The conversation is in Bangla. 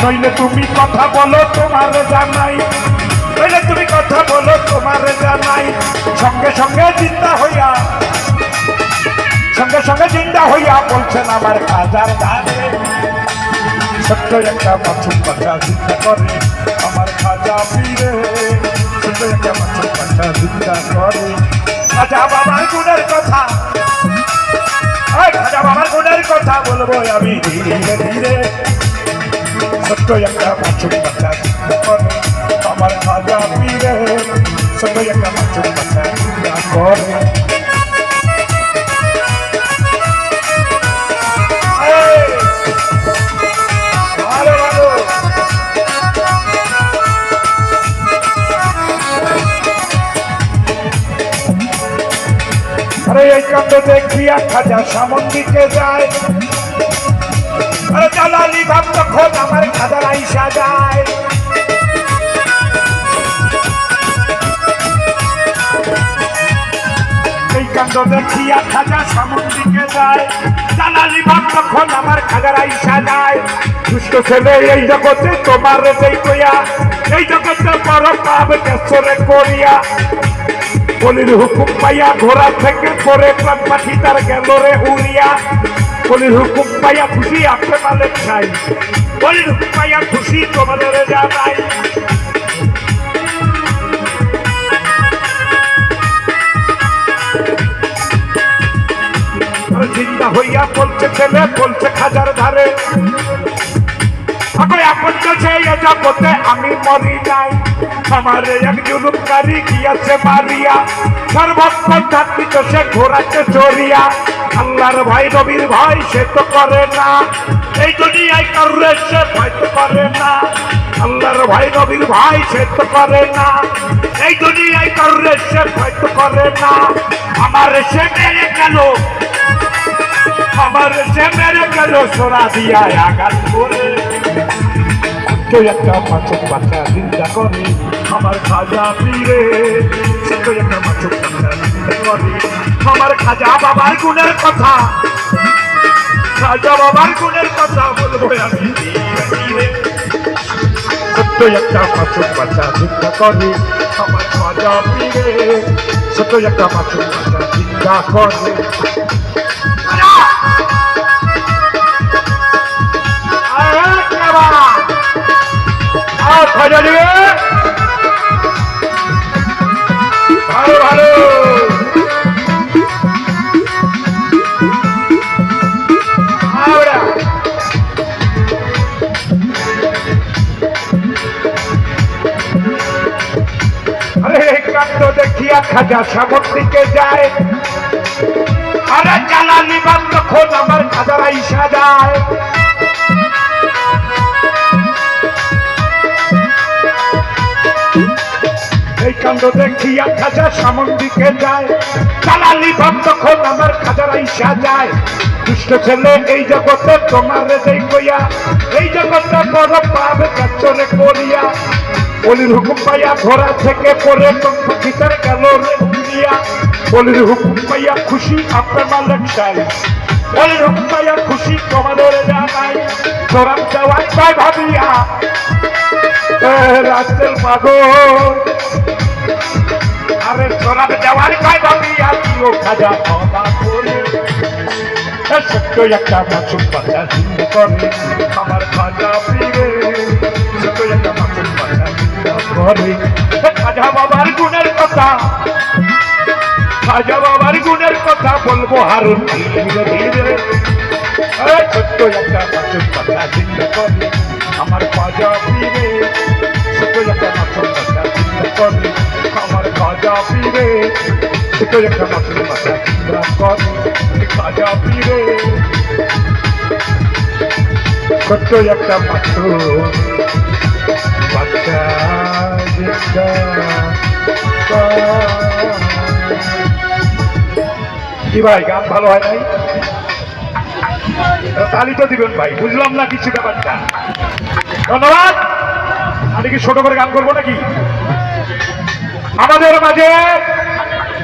নইলে তুমি কথা বলো তোমার জানাই, নইলে তুমি কথা বলো তোমার জানাই। সঙ্গে সঙ্গে চিন্তা হইয়া, সঙ্গে সঙ্গে চিন্তা হইয়া বলছেন আমার খাজার ধারে। সত্য একটা মাছুম কথা চিন্তা করে আমার খাজা পীরে, সত্য একটা মাছুম কথা চিন্তা করে। খাজা বাবার গুণের কথা, খাজা বাবার গুণের কথা বলবো আমি ধীরে ধীরে। সত্য একটা মাছুম কথা চিন্তা করে আমার খাজা পীরে, সত্য একটা মাছুম কথা চিন্তা করে। আরে এই কাণ্ড দেখিয়া খাজা সামন দিকে যায়, আরে জালালি ভাব তখন আমার খাজার আইসা যায়। এই কাণ্ড দেখিয়া খাজা সামন দিকে যায়, জালালি ভাব তখন আমার খাজার আইসা যায়। দুষ্ট ছেলে এই জগতে তোমার যেই কইয়া, এই জগতে বড় পাপ কেসরে করিয়া। বলির হুকুম পাইয়া ঘোড়া থেকে পরে প্রাণ পাখি তার গেল রে উড়িয়া। বলির হুকুম পাইয়া খুশি আপনি মালের চাই, বলির হুকুম পাইয়া খুশি তোমাদের জানাই। চিন্তা হইয়া বলছে ছেলে, বলছে খাজার ধারে, জগতে আমি মরি নাই, আমার এক জুলুমকারী গিয়াছে মারিয়া। সর্বত্র ধাত্রিত সে ঘোরাতে চড়িয়া, আল্লাহর ভাই নবীর ভাই সে তো করে না, এই দুনিয়ায় কারুরে সে ভয় তো করে না। আল্লাহর ভাই নবীর ভাই সে তো করে না, এই দুনিয়ায় কারুরে সে ভয় তো করে না। আমার সে মেরে গেল, আমার সে মেরে গেল সোরা দিয়া আঘাত করে। একটা মাছুক বাচ্চা চিন্তা করে আমার খাজা পীরে, একটা মাছুক বাচ্চা চিন্তা করে আমার খাজা বাবার গুণের কথা, খাজা বাবার গুণের কথা বলবো আমি ধীরে ধীরে। সত্য একটা মাছুক বাচ্চা চিন্তা করে আমার খাজা পীরে, সত্য একটা মাছুক বাচ্চা চিন্তা করে। খাজা দিবে ভালো ভালো। আরে এই কাণ্ড দেখিয়া খাজা সামন দিকে যায়, আরে জালালি বাদ তখন আমার খাজার আইসা যায়। এই কাণ্ড দেখিয়া খাজা সামন দিকে যায়, জালালি ভাব তখন আমার খাজার আইসা যায়। দুষ্ট ছেলে এই জগতে তোমার যেই কইয়া, এই জগতে বড় পাপ কাচরে করিয়া। বলির হুকুম পাইয়া ঘোড়া থেকে পরে ভিতর গেল রে উড়িয়া। বলির হুকুম পাইয়া খুশি আপনার মালিক চাই, বলির হুকুম পাইয়া খুশি তোমাদের জানাই। তোরাম দেওয়াই পাই ভাবিয়া রাস্তের পাগল, আরে তোরাম দেওয়ার পাই ভাবিয়া তুইও খাজা ক্ষমা করে। সত্য একটা মাছুক বাচ্চা চিন্তা করে আমার খাজা পীরে, সত্য একটা মাছুক বাচ্চা চিন্তা করে। খাজা বাবার গুণের কথা, খাজা বাবার গুণের কথা বলবো হারুন ধীরে ধীরে। সত্য একটা মাছুক বাচ্চা চিন্তা করে আমার খাজা পীরে, সত্য একটা মাছুক বাচ্চা চিন্তা করে আমার খাজা পীরে, সত্য একটা মাছুক বাচ্চা চিন্তা করে খাজা পীরে, ছোট্ট একটা মাছুক বাচ্চা চিন্তা করে। কি ভাই গান ভালো হয় নাই? তালি তো দিবেন ভাই, বুঝলাম না কিছু ব্যাপারটা। ধন্যবাদ। আমি কি ছোট করে গান করবো নাকি? আমাদের মাঝে